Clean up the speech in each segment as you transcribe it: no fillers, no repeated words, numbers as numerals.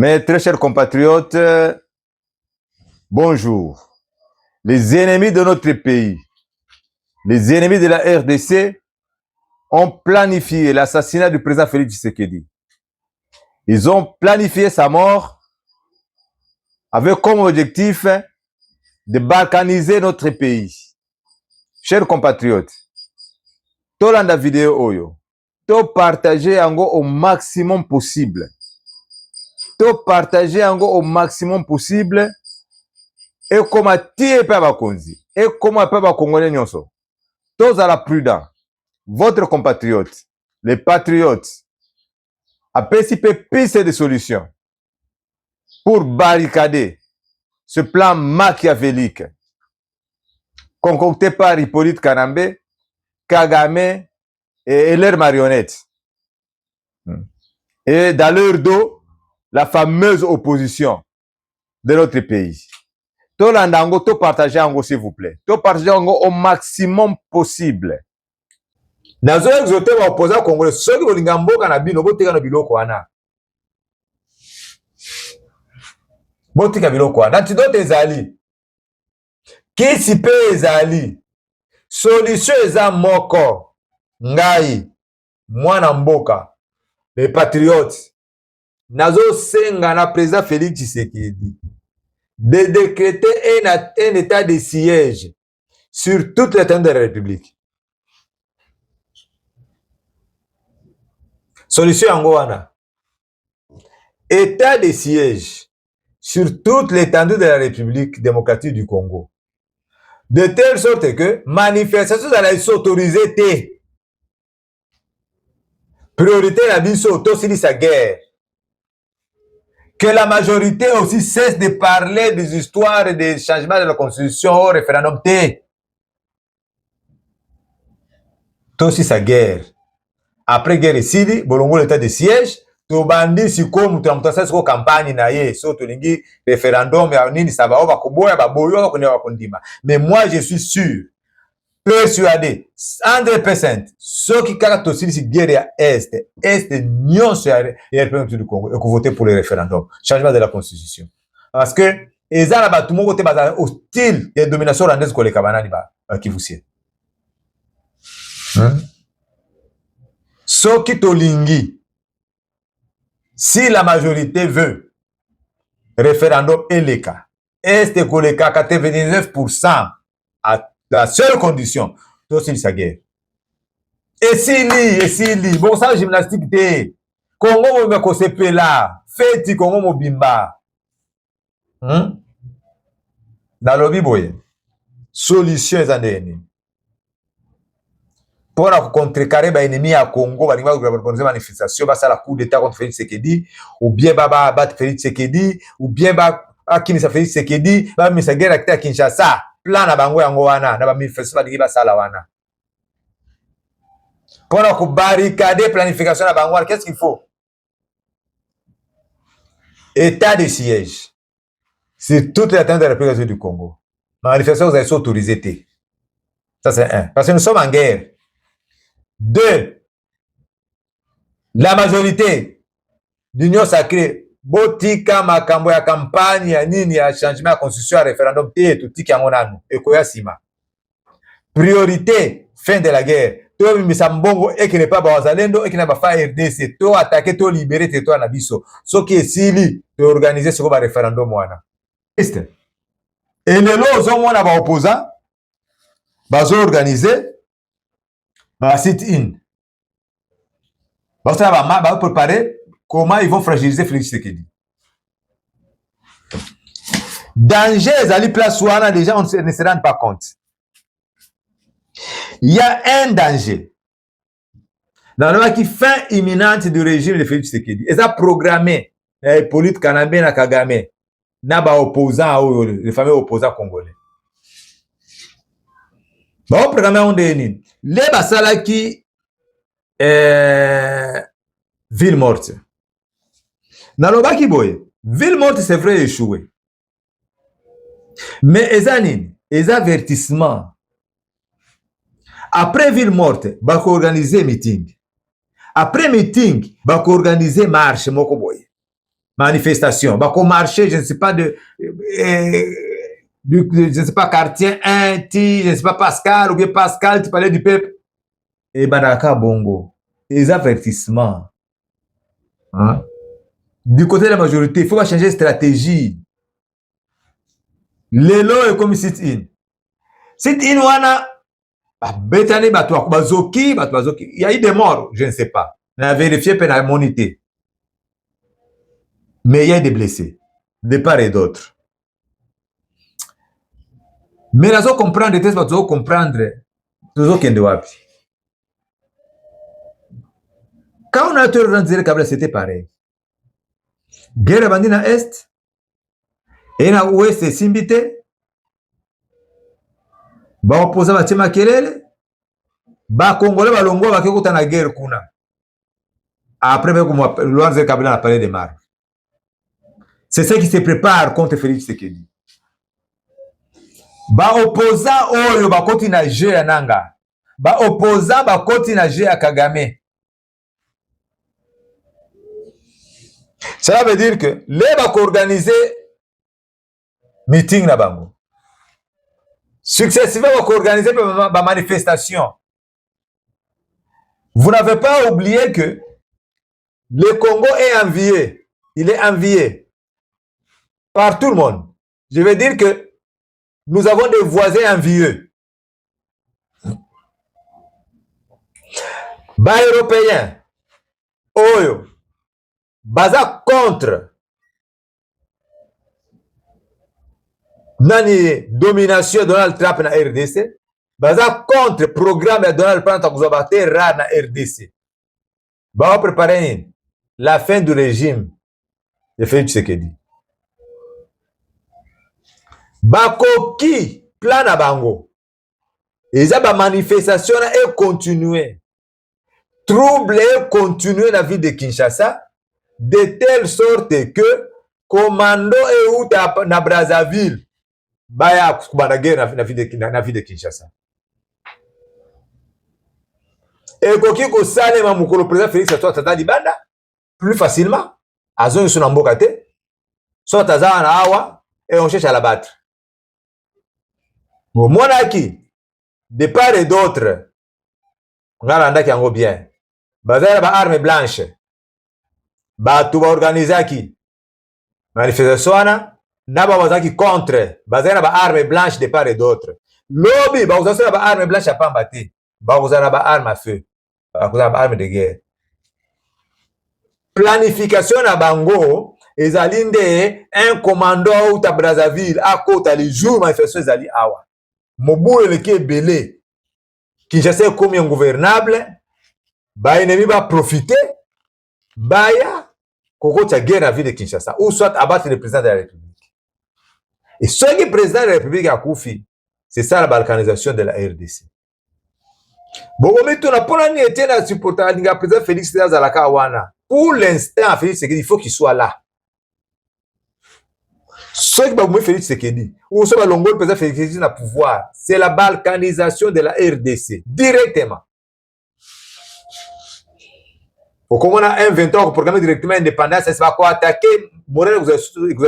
Mes très chers compatriotes, bonjour. Les ennemis de notre pays, les ennemis de la RDC ont planifié l'assassinat du président Félix Tshisekedi. Ils ont planifié sa mort avec comme objectif de balkaniser notre pays. Chers compatriotes, tolanda vidéo oyo, to partager yango au maximum possible. To partager yango au maximum possible. Et comme tie pe bakonzi, et comme pe ba congolais nyonso. Tous à la prudent. Votre compatriote, les patriotes, a participé piste de solutions pour barricader ce plan machiavélique concocté par Hippolyte Kanambe, Kagame et leurs marionnettes. Et dans leur dos, la fameuse opposition de notre pays. To landango, to partager ango s'il vous plaît. To partager ango au maximum possible. Nazo exote wa opposant congolais, soki bolinga mboka na bino botika na biloko wana. Botika biloko wana. Antidote ezali. Kisi pe ezali. Solution eza moko. Ngai, mwana mboka, les patriotes. Nazo senga na président Félix Tshisekedi de décréter un état de siège sur toute l'étendue de la République. Solution yango wana. État de siège sur toute l'étendue de la République démocratique du Congo. De telle sorte que manifestation allait s'autoriser té. Priorité la biso tosili sa guerre. Que la majorité aussi cesse de parler des histoires et des changements de la constitution au référendum té. Tosili sa guerre. Après guerre sili, bolongo l'état de siège, tobandi siko mutu mutasa siko campagne na ye, so tolingi référendum ya nini ça va bakoboya baboyo bakonya bakondima. Mais moi je suis sûr, persuadé, 100%, ceux qui kaka tosili si guerre ya est nyonso ya RPM du Congo et que voter pour le référendum, changement de la constitution. Parce que ezala batu moko te bazala hostile ya domination rwandaise koleka banani ba Kivusie. Soki tolingi, si la majorité veut référendum eleka, est koleka 99% à la seule condition, tosili sa guerre. Et si bon ça gymnastique te, Congo mo ko sepela, feti Congo mo bimba. Nalobi boye, solution ezandeni. Pour contrecarrer les ennemis à Congo, il va y avoir des manifestations, ça la coup d'État contre Félix Tshisekedi, ou bien Baba battre Félix Tshisekedi, ou bien Kinshasa Félix Tshisekedi, ba misa guerre acte à Kinshasa, plan na bango yango wana, na ba manifestation ba dingi sala wana. Pour barricader planification na bango, qu'est-ce qu'il faut? État de siège. C'est toute l'atteinte de la République du Congo. Manifestation, vous avez autorisé. Ça c'est un. Parce que nous sommes en guerre. 2. La majorité d'union sacrée botika makambo ya campagne ya nini ya changement ya constitution ya référendum te tutiki yango nanu ekoya sima. Priorité fin de la guerre. To misa mbongo ekene pa ba wazalendo ekene ba fa RDC to attaquer to libérer territoire na biso. Soki esili to organiser siko ba référendum wana. Et lelo ozomona ba opposant bazo organiser ba sit-in. Parce qu'on va préparer comment ils vont fragiliser Félix Tshisekedi. Danger, les places où les gens ne se rendent pas compte. Il y a un danger. Dans le qui fin imminente du régime de Félix Tshisekedi. Ils ont programmé Hippolyte Kanambe na Kagame. Na ba opposants, les fameux opposants congolais. Ba programmé on déni. Les basala qui ville morte. Nalobaki boye, ville morte c'est vrai échoué. Mais ezanine, avertissement. Après ville morte, bako organiser meeting. Après meeting, bako organiser marche moko boye. manifestation. Bako marché, je ne sais pas je ne sais pas quartier 1, je ne sais pas Pascal, ou bien Pascal, tu parlais du peuple. Et Banaka Bongo. Les avertissements. Hein? Du côté de la majorité, il faut pas changer de stratégie. Lelo est comme sit-in. Sit-in, wana, betane bato, bazoki, il y a eu des morts, je ne sais pas. On a vérifié, on a monité. Mais il y a des blessés, de part et d'autre. Mais nous comprendre, nous comprendre, nous wapi. Quand on a tout rendu Kabila, c'était pareil. Guerre bandi na Est, et na Ouest simbite, ba opposa ba chema kelele, ba Congolais ba longwa ba kekuta na guerre kuna. Après, Loanze Kabila a parlé de Mar. C'est ce qui se prépare contre Félix Tshisekedi. Ba opposa oyo ba koti na jeu ya nanga. Ba opposa ba koti na jeu ya Kagame. Cela veut dire que les va organiser meeting na bango. Successivement va organiser ba manifestation. Vous n'avez pas oublié que le Congo est envié. Il est envié par tout le monde. Je veux dire que nous avons des voisins envieux. Bas européens, Oyo, baza contre nani domination de Donald Trump na RDC, baza contre programme de Donald Trump à kuzabate rare na RDC. Ba préparer la fin du régime de Félix Tshisekedi. Bakoki plan na bango. Eza ba manifestation et continuer. Trouble et continuer la vie de Kinshasa de telle sorte que commando et ou na Brazzaville baya kubana guerre na vie de Kinshasa. Et koki ko sale ma mukolo président Félix Tshisekedi libanda plus facilement azo sur na mboka te soit taza na awa et on cherche à la battre. Bon monaki de part et d'autre ngala ndaki yango bien. Bazala ba arme blanche. Batu ba organizaki manifestation na ba bazaki contre. Bazala ba arme blanche de part et d'autre. Lobby ba uzasala ba arme blanche à pambati. Ba uzala ba arme à feu. Ba uzala ba arme de guerre. Planification na bango ezali nde un commando ou ta Brazzaville à côté les jours manifestation ezali awa. Mobu eleki ebele. Kinshasa comme ingouvernable. Ba ennemi va profiter, baya, kokota guerre à la ville de Kinshasa, ou soit abattre le président de la République. Et ce qui est président de la République à Koufi, c'est ça la balkanisation de la RDC. Bon, mais tout n'a pas été là supporter le président Félix Tshisekedi. Pour l'instant, Félix Tshisekedi, il faut qu'il soit là. Ce qui va Félix Tshisekedi, ou soit le président Félix Tshisekedi na pouvoir, c'est la balkanisation de la RDC, directement. Comme on a un 20 ans pour programmer directement l'indépendance, c'est pas quoi attaquer Morel vous avez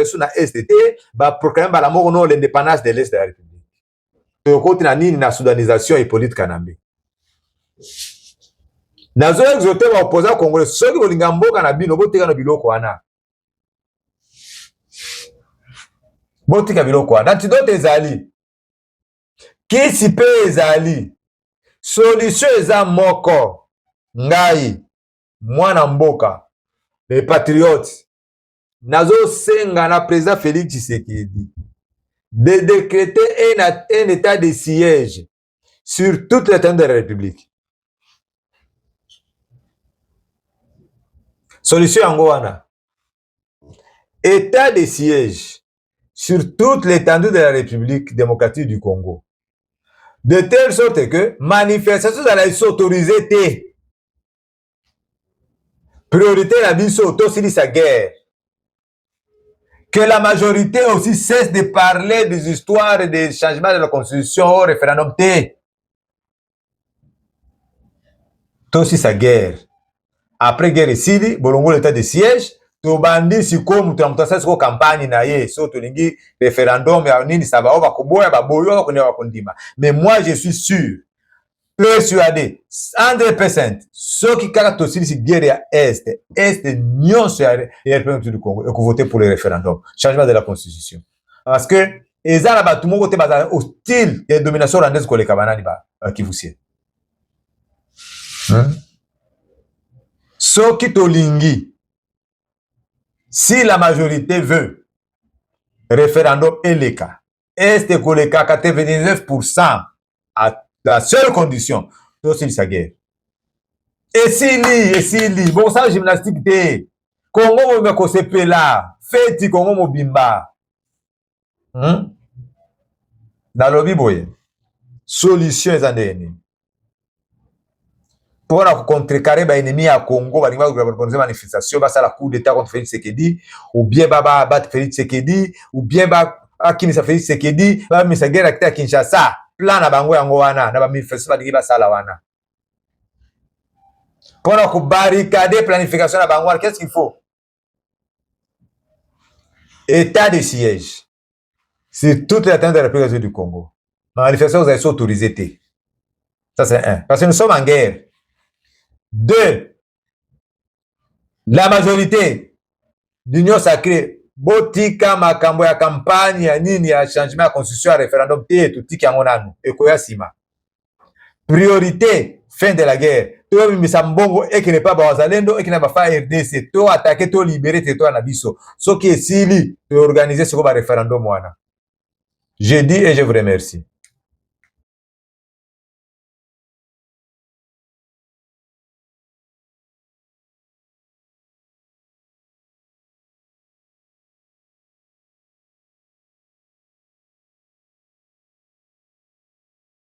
sur la STT, bah programmer la mort non l'indépendance de l'Est de la République. Et au côté nani na soudanisation et politique kanambe. Nazo exoté va opposer Congolais ceux qui bolinga mboka na bino botika na biloko wana. Botika biloko wana. Antidote ezali. Kisi pe ezali. Solution eza moko. Ngai mwana mboka les patriotes nazo senga na président Félix Tshisekedi de décréter un état de siège sur toute l'étendue de la République. Solution yango wana état de siège sur toute l'étendue de la République démocratique du Congo, de telle sorte que manifestation allait s'autoriser te. Priorité la biso tosili sa guerre. Que la majorité aussi cesse de parler des histoires et des changements de la constitution au référendum T. Tosili sa guerre. Après guerre ici, bolongo l'état de siège, tobandi sikoyo mutu na mutu asali sikoyo campagne na ye so tolingi référendum ya nini ça va oba koboya baboyo bakondima bakondima. Mais moi je suis sûr persuadé 100% soki kaka tosilisi guerre ya est nyonso ya RPM du Congo ekovote pour le référendum changement de la constitution parce que eza na bato moko te bazala hostile ya domination rwandaise koleka banani ba Kivusier. Soki tolingi, si la majorité veut référendum eleka, est koleka 99% à la seule condition, c'est sa guerre. Et si bon ça gymnastique te, Congo mo ko sepela, feti Congo mo bimba. Nalobi boye, solution ezandeni. Pour contrecarrer les ennemis à Congo, il va organiser une manifestation, va faire la coup d'état contre Félix Tshisekedi, ou bien va battre Félix Tshisekedi, ou bien va Kinshasa Félix Tshisekedi, va mettre guerre à Kinshasa, plan à bango yango wana, na ba manifestation ba diba sala wana. Pour barricader planification à bango, qu'est-ce qu'il faut? État de siège. C'est toute l'atteinte de la République du Congo. La manifestation, vous avez autorisé. Ça, c'est un. Parce que nous sommes en guerre. 2. La majorité d'union sacrée botika makambo ya campagne ya nini ya changement ya constitution ya référendum te tutiki yango nanu ekoya sima. Priorité fin de la guerre. To bimisa mbongo ekene pa bazalendo ekene ba fa RDC to attaquer to libérer territoire na biso. Soki esili to organiser siko ba référendum wana. Je dis et je vous remercie.